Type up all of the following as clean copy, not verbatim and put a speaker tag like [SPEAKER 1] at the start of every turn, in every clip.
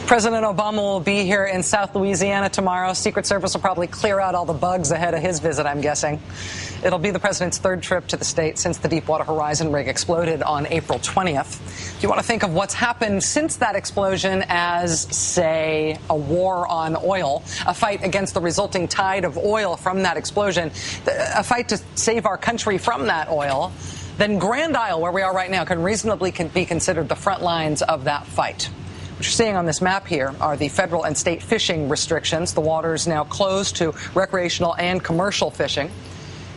[SPEAKER 1] President Obama will be here in South Louisiana tomorrow. Secret Service will probably clear out all the bugs ahead of his visit, I'm guessing. It'll be the president's third trip to the state since the Deepwater Horizon rig exploded on April 20th. You want to think of what's happened since that explosion as, say, a war on oil, a fight against the resulting tide of oil from that explosion, a fight to save our country from that oil. Then Grand Isle, where we are right now, can reasonably be considered the front lines of that fight. What you're seeing on this map here are the federal and state fishing restrictions. The water is now closed to recreational and commercial fishing.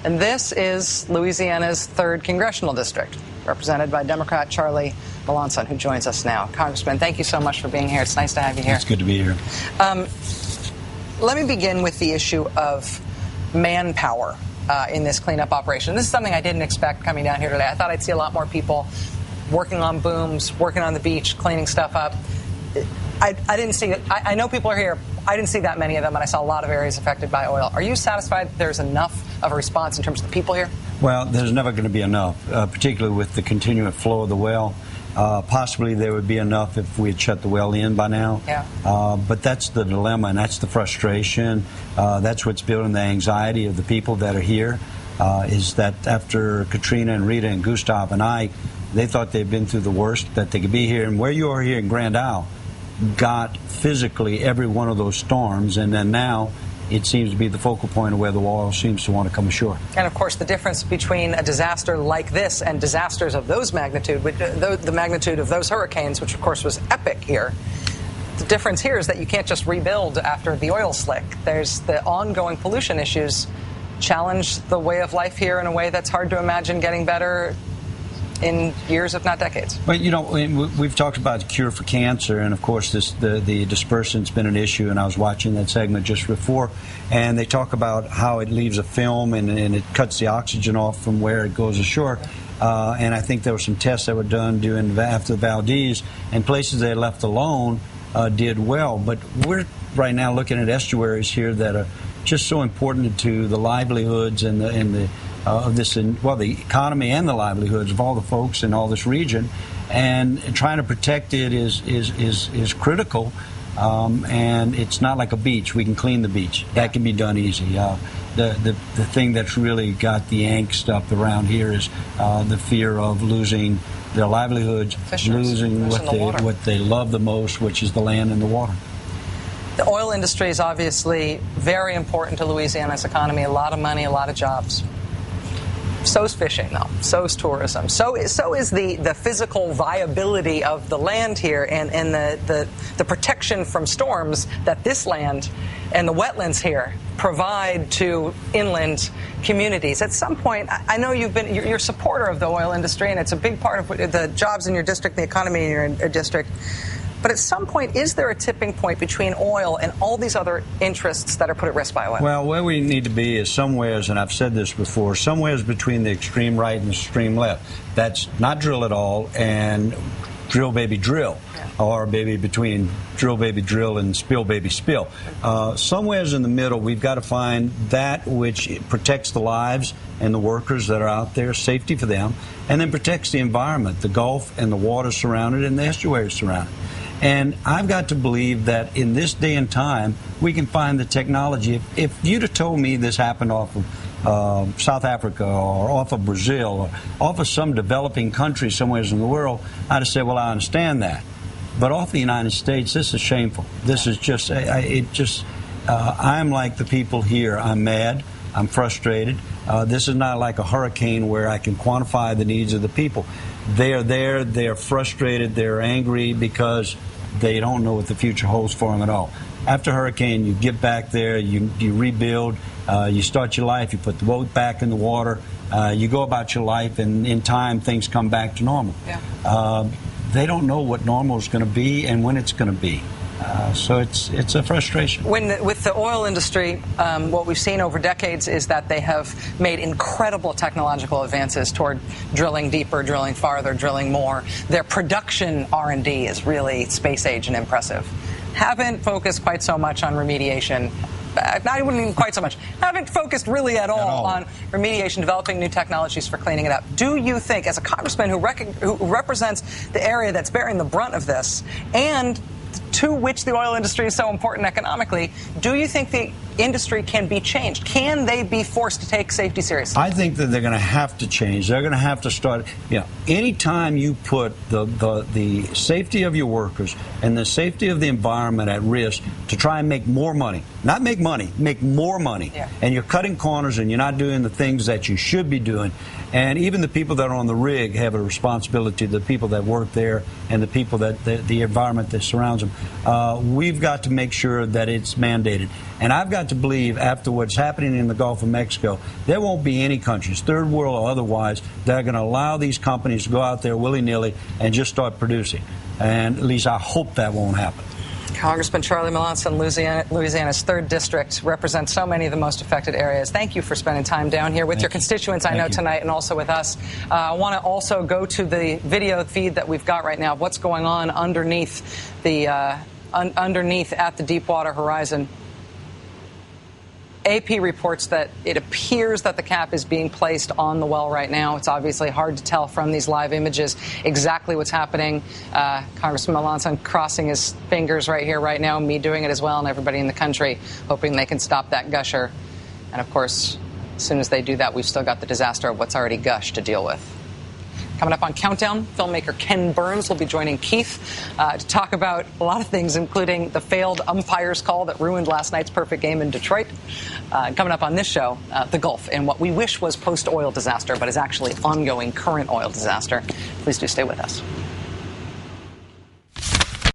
[SPEAKER 1] And this is Louisiana's 3rd congressional district, represented by Democrat Charlie Melanson, who joins us now. Congressman, thank you so much for being here. It's nice to have you here.
[SPEAKER 2] It's good to be here.
[SPEAKER 1] Let me begin with the issue of manpower in this cleanup operation. This is something I didn't expect coming down here today. I thought I'd see a lot more people working on booms, working on the beach, cleaning stuff up. I didn't see it. I know people are here. I didn't see that many of them, and I saw a lot of areas affected by oil. Are you satisfied that there's enough of a response in terms of the people here?
[SPEAKER 2] Well, there's never going to be enough, particularly with the continuing flow of the well. Possibly there would be enough if we had shut the well in by now.
[SPEAKER 1] Yeah.
[SPEAKER 2] But that's the dilemma, and that's the frustration. That's what's building the anxiety of the people that are here, is that after Katrina and Rita and Gustav and I, they thought they'd been through the worst, that they could be here. And where you are here in Grand Isle got physically every one of those storms, and then now it seems to be the focal point of where the oil seems to want to come ashore.
[SPEAKER 1] And, of course, the difference between a disaster like this and disasters of those magnitude, the magnitude of those hurricanes, which, of course, was epic here, the difference here is that you can't just rebuild after the oil slick. There's the ongoing pollution issues challenge the way of life here in a way that's hard to imagine getting better in years, if not decades.
[SPEAKER 2] But, you know, we've talked about the cure for cancer, and, of course, the dispersant's been an issue, and I was watching that segment just before, and they talk about how it leaves a film and it cuts the oxygen off from where it goes ashore. And I think there were some tests that were done after the Valdez, and places they left alone did well. But we're right now looking at estuaries here that are just so important to the livelihoods and the economy and the livelihoods of all the folks in all this region, and trying to protect it is critical. And it's not like a beach. We can clean the beach. That can be done easy. The thing that's really got the angst up around here is the fear of losing their livelihoods, losing what they love the most, which is the land and the water.
[SPEAKER 1] The oil industry is obviously very important to Louisiana's economy. A lot of money, a lot of jobs. So's fishing, though. So's tourism. So is the physical viability of the land here and the protection from storms that this land and the wetlands here provide to inland communities. At some point, I know you're a supporter of the oil industry, and it's a big part of the jobs in your district, the economy in your district. But at some point, is there a tipping point between oil and all these other interests that are put at risk by oil?
[SPEAKER 2] Well, where we need to be is somewheres, and I've said this before, somewheres between the extreme right and the extreme left. That's not drill at all and drill, baby, drill. Yeah. Or maybe between drill, baby, drill and spill, baby, spill. Somewheres in the middle, we've got to find that which protects the lives and the workers that are out there, safety for them, and then protects the environment, the Gulf and the water surrounded and the estuaries surrounded. And I've got to believe that in this day and time, we can find the technology. If you'd have told me this happened off of South Africa or off of Brazil or off of some developing country somewhere in the world, I'd have said, well, I understand that. But off the United States, this is shameful. This is just, I'm like the people here. I'm mad. I'm frustrated. This is not like a hurricane where I can quantify the needs of the people. They are there. They are frustrated. They're angry because they don't know what the future holds for them at all. After a hurricane, you get back there, you rebuild, you start your life, you put the boat back in the water, you go about your life, and in time, things come back to normal. Yeah. They don't know what normal is going to be and when it's going to be. So it's a frustration.
[SPEAKER 1] With the oil industry, what we've seen over decades is that they have made incredible technological advances toward drilling deeper, drilling farther, drilling more. Their production R&D is really space age and impressive. Haven't focused quite so much on remediation. Not even quite so much. Haven't focused really at all on remediation, developing new technologies for cleaning it up. Do you think, as a congressman who represents the area that's bearing the brunt of this, and to which the oil industry is so important economically, do you think the industry can be changed? Can they be forced to take safety seriously?
[SPEAKER 2] I think that they're going to have to change. They're going to have to start. Anytime you put the safety of your workers and the safety of the environment at risk to try and make more money, not make money, make more money, and you're cutting corners and you're not doing the things that you should be doing, and even the people that are on the rig have a responsibility, the people that work there and the people that the environment that surrounds them. We've got to make sure that it's mandated. And I've got to believe, after what's happening in the Gulf of Mexico, there won't be any countries, third world or otherwise, that are going to allow these companies to go out there willy-nilly and just start producing. And at least I hope that won't happen.
[SPEAKER 1] Congressman Charlie Melanson, Louisiana's 3rd District, represents so many of the most affected areas. Thank you for spending time down here with your constituents, I know, tonight, and also with us. I want to also go to the video feed that we've got right now of what's going on underneath underneath at the Deepwater Horizon. AP reports that it appears that the cap is being placed on the well right now. It's obviously hard to tell from these live images exactly what's happening. Congressman Melanson crossing his fingers right here, right now, me doing it as well, and everybody in the country hoping they can stop that gusher. And, of course, as soon as they do that, we've still got the disaster of what's already gushed to deal with. Coming up on Countdown, filmmaker Ken Burns will be joining Keith to talk about a lot of things, including the failed umpire's call that ruined last night's perfect game in Detroit. Coming up on this show, the Gulf and what we wish was post-oil disaster, but is actually ongoing current oil disaster. Please do stay with us.